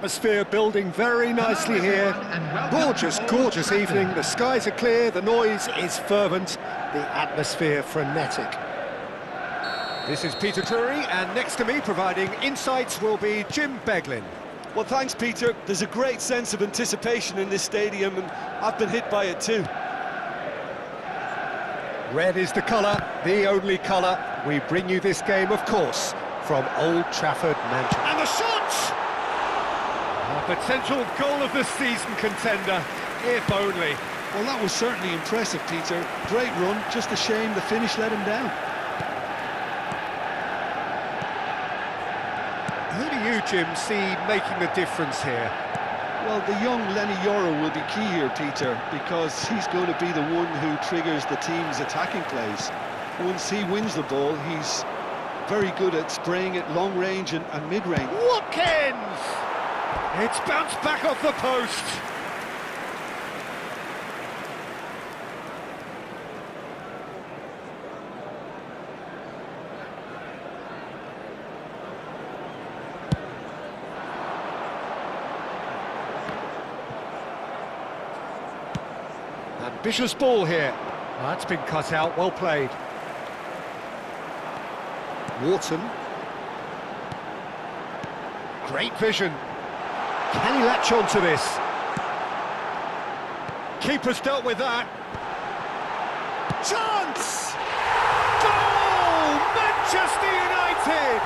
atmosphere building very nicely here. Gorgeous, gorgeous evening. The skies are clear, the noise is fervent, the atmosphere frenetic. This is Peter Drury, and next to me providing insights will be Jim Beglin. Well, thanks, Peter. There's a great sense of anticipation in this stadium, and I've been hit by it too. Red is the colour, the only colour. We bring you this game, of course, from Old Trafford, Manchester. And the shot! A potential goal of the season contender, if only. Well, that was certainly impressive, Peter. Great run, just a shame the finish let him down. Who do you, Jim, see making the difference here? Well, the young Lenny Yoro will be key here, Peter, because he's going to be the one who triggers the team's attacking plays. Once he wins the ball, he's very good at spraying it long range and mid-range. Watkins! It's bounced back off the post. Ambitious ball here. That's been cut out, well played. Wharton. Great vision. Can he latch on to this? Keeper's dealt with that. Chance! Goal! Manchester United!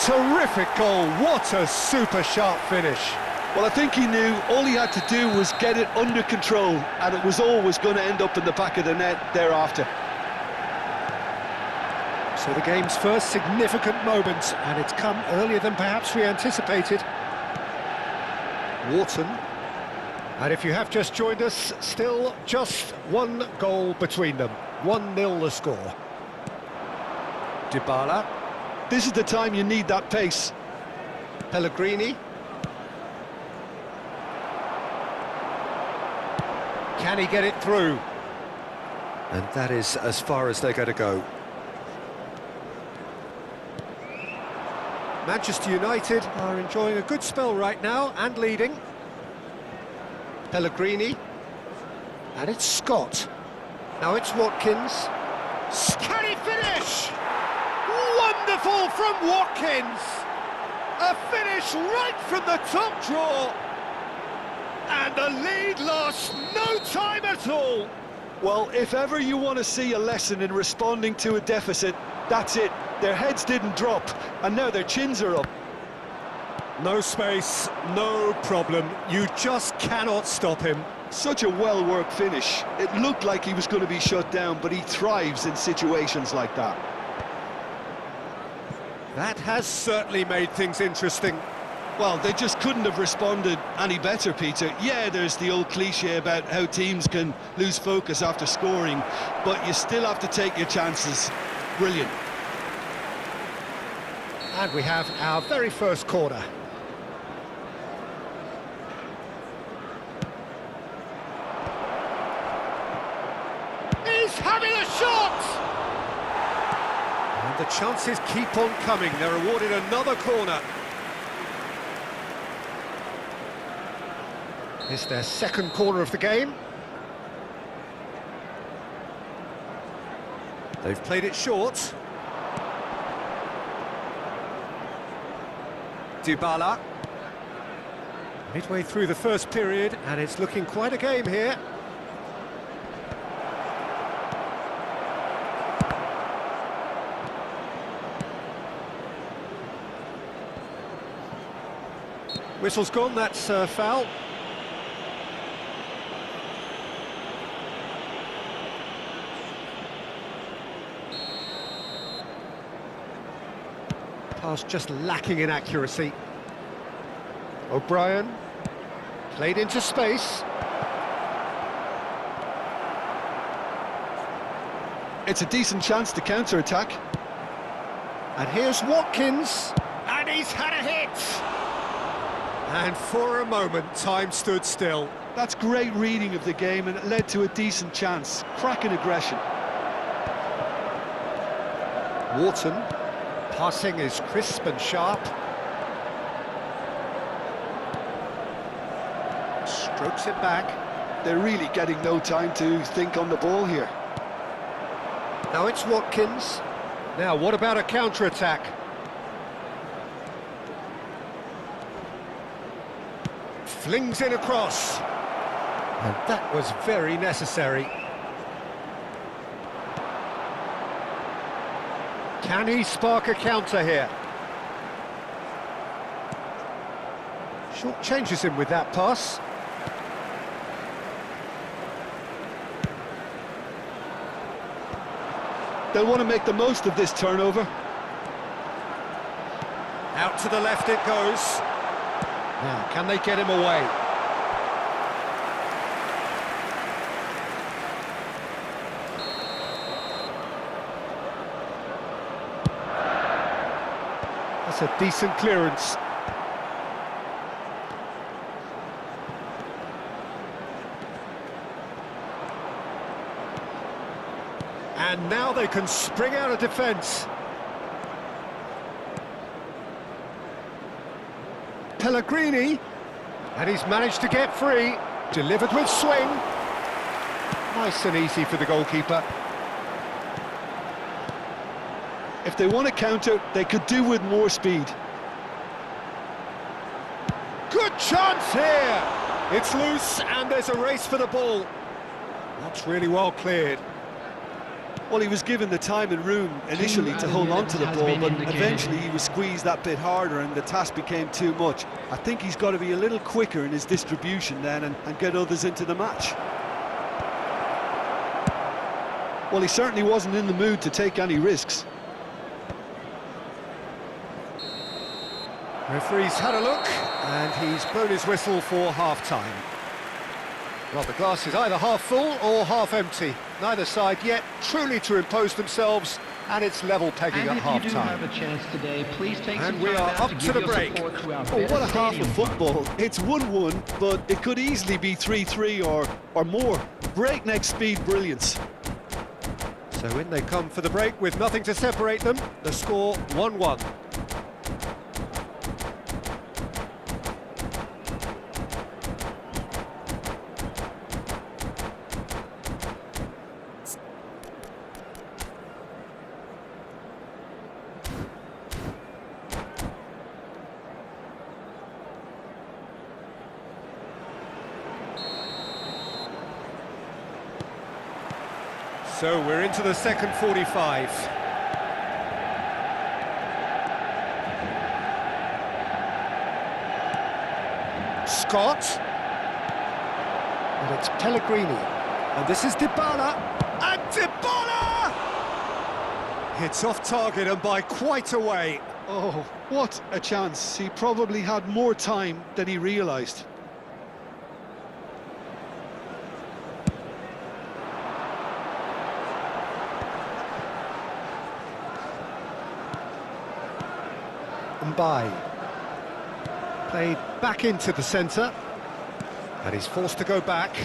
Terrific goal, what a super sharp finish. Well, I think he knew all he had to do was get it under control, and it was always going to end up in the back of the net thereafter. So the game's first significant moment, and it's come earlier than perhaps we anticipated. Wharton. And if you have just joined us, still just one goal between them. 1-0 the score. Dybala. This is the time you need that pace. Pellegrini. Can he get it through? And that is as far as they're going to go. Manchester United are enjoying a good spell right now and leading. Pellegrini. And it's Scott. Now it's Watkins. Can he finish? Wonderful from Watkins! A finish right from the top draw. And the lead lost no time at all. Well, if ever you want to see a lesson in responding to a deficit, that's it. Their heads didn't drop, and now their chins are up. No space, no problem. You just cannot stop him. Such a well-worked finish. It looked like he was going to be shut down, but he thrives in situations like that. That has certainly made things interesting. Well, they just couldn't have responded any better, Peter. Yeah, there's the old cliche about how teams can lose focus after scoring, but you still have to take your chances. Brilliant. And we have our very first corner. He's having a shot! And the chances keep on coming. They're awarded another corner. It's their second corner of the game. They've played it short. Dybala. Midway through the first period, and it's looking quite a game here. Whistle's gone, that's foul. Pass just lacking in accuracy. O'Brien played into space. It's a decent chance to counter-attack. And here's Watkins, and he's had a hit! And for a moment, time stood still. That's great reading of the game, and it led to a decent chance. Cracking aggression. Wharton. Passing is crisp and sharp. Strokes it back. They're really getting no time to think on the ball here. Now it's Watkins. Now, what about a counter-attack? Flings in across. And that was very necessary. Can he spark a counter here? Short changes him with that pass. They'll want to make the most of this turnover. Out to the left it goes. Now, can they get him away? That's a decent clearance. And now they can spring out of defence. Pellegrini, and he's managed to get free. Delivered with swing. Nice and easy for the goalkeeper. If they want to counter, they could do with more speed. Good chance here! It's loose and there's a race for the ball. That's really well cleared. Well, he was given the time and room initially to hold on to the ball, but eventually he was squeezed that bit harder and the task became too much. I think he's got to be a little quicker in his distribution then and get others into the match. Well, he certainly wasn't in the mood to take any risks. Referee's had a look and he's blown his whistle for half-time. Well, the glass is either half full or half empty. Neither side yet truly to impose themselves, and it's level pegging at half-time. And if you do have a chance today, please take some And we time are out up to to give the your break. support throughout Oh, this what a half stadium. of football. It's 1-1, but it could easily be 3-3 or more. Breakneck speed brilliance. So in they come for the break with nothing to separate them. The score 1-1. So we're into the second 45. Scott. And it's Pellegrini. And this is Dybala. And Dybala! It's off target and by quite a way. Oh, what a chance. He probably had more time than he realised. Mbaye. Played back into the centre. And he's forced to go back.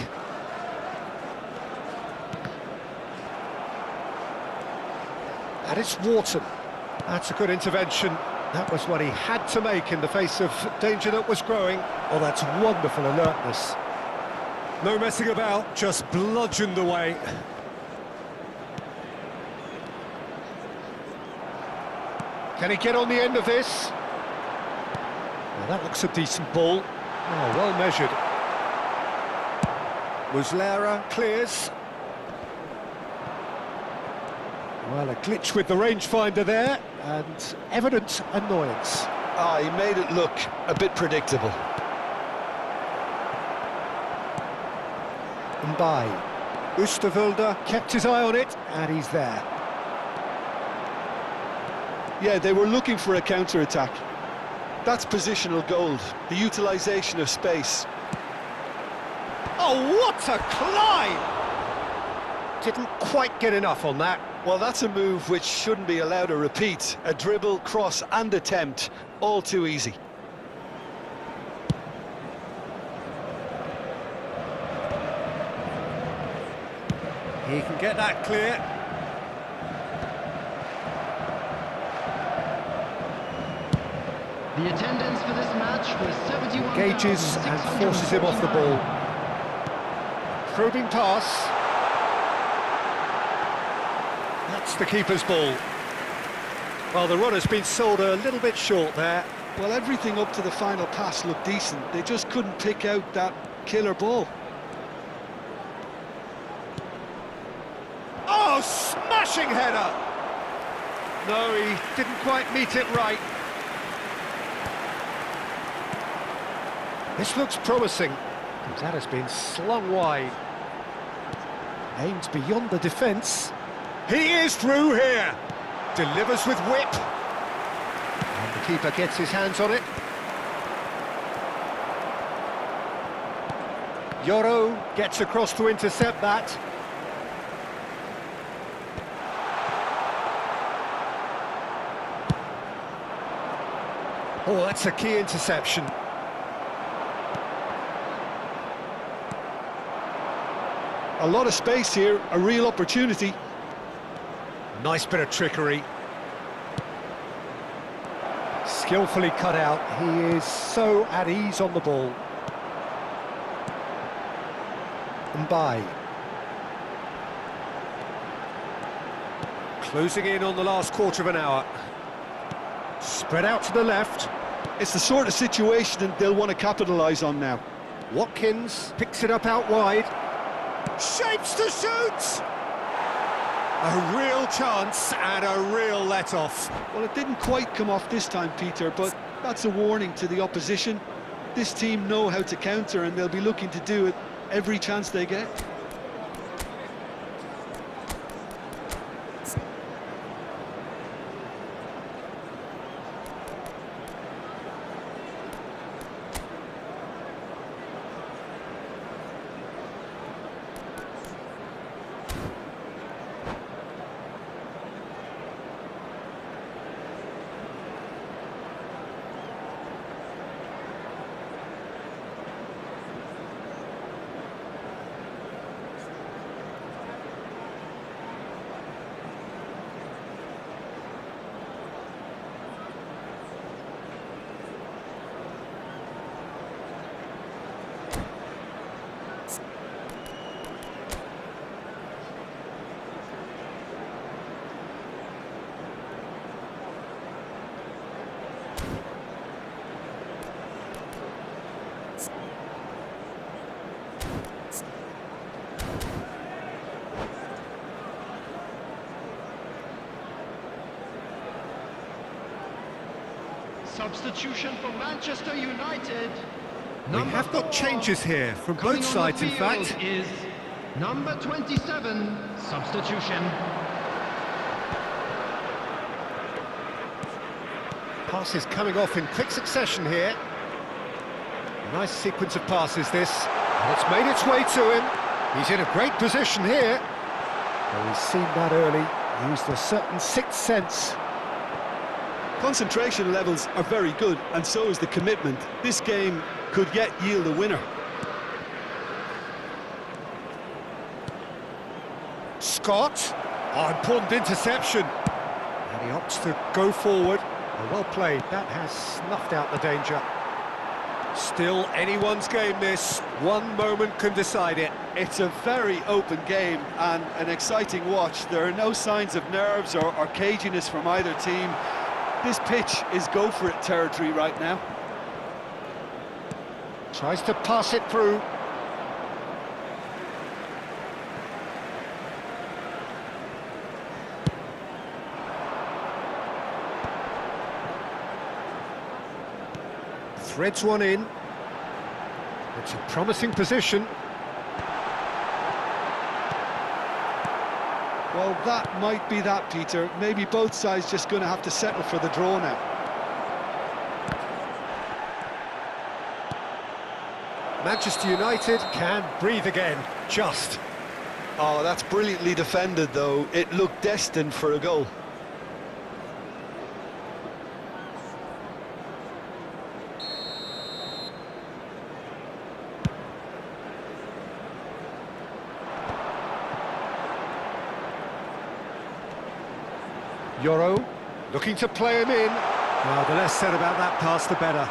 And it's Wharton. That's a good intervention. That was what he had to make in the face of danger that was growing. Oh, that's wonderful alertness. No messing about, just bludgeoned away. Can he get on the end of this? Well, that looks a decent ball. Oh, well measured. Muslera clears. Well, a glitch with the rangefinder there, and evident annoyance. Ah, he made it look a bit predictable. Mbaye. Oosterwolde kept his eye on it, and he's there. Yeah, they were looking for a counter-attack. That's positional gold, the utilisation of space. Oh, what a climb! Didn't quite get enough on that. Well, that's a move which shouldn't be allowed to repeat. A dribble, cross and attempt, all too easy. He can get that clear. The attendance for this match was 71,600. Engages and forces him off the ball. Probing pass. That's the keeper's ball. Well, the runner's been sold a little bit short there. Well, everything up to the final pass looked decent. They just couldn't pick out that killer ball. Oh, smashing header! No, he didn't quite meet it right. This looks promising. That has been slung wide. Aimed beyond the defence. He is through here. Delivers with whip. And the keeper gets his hands on it. Yoro gets across to intercept that. Oh, that's a key interception. A lot of space here, a real opportunity. Nice bit of trickery. Skillfully cut out. He is so at ease on the ball. Mbai. Closing in on the last quarter of an hour. Spread out to the left. It's the sort of situation that they'll want to capitalise on now. Watkins picks it up out wide. Shapes to shoot! A real chance and a real let-off. Well, it didn't quite come off this time, Peter, but that's a warning to the opposition. This team know how to counter and they'll be looking to do it every chance they get. Substitution for Manchester United. We have got changes here from both sides, in fact. Is number 27, substitution. Passes coming off in quick succession here. A nice sequence of passes this, and it's made its way to him. He's in a great position here. Well, he's seen that early, used a certain sixth sense. Concentration levels are very good, and so is the commitment. This game could yet yield a winner. Scott, important interception. And he opts to go forward. Well played, that has snuffed out the danger. Still anyone's game this, one moment can decide it. It's a very open game and an exciting watch. There are no signs of nerves or caginess from either team. This pitch is go-for-it territory right now. Tries to pass it through. Threads one in. It's a promising position. Well, that might be that, Peter. Maybe both sides just going to have to settle for the draw now. Manchester United can breathe again, just. Oh, that's brilliantly defended, though. It looked destined for a goal. Yoro looking to play him in. Well, the less said about that pass, the better.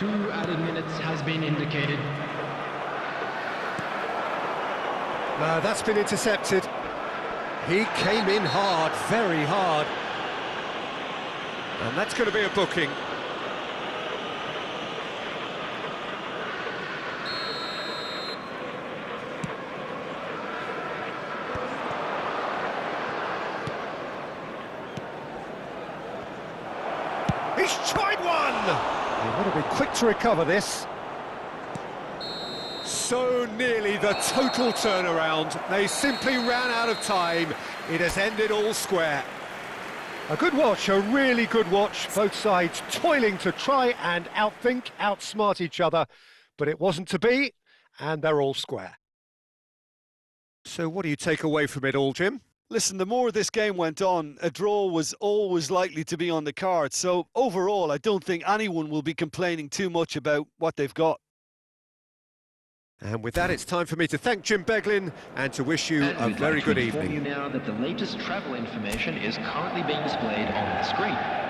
2 added minutes has been indicated. No, that's been intercepted. He came in hard, very hard. And that's going to be a booking. He's tried one! He want to be quick to recover this. So nearly the total turnaround. They simply ran out of time. It has ended all square. A good watch, a really good watch. Both sides toiling to try and outthink, outsmart each other. But it wasn't to be, and they're all square. So what do you take away from it all, Jim? Listen, the more this game went on, a draw was always likely to be on the card. So overall, I don't think anyone will be complaining too much about what they've got. And with that, it's time for me to thank Jim Beglin and to wish you a very good evening. We'd like to inform you now that the latest travel information is currently being displayed on the screen.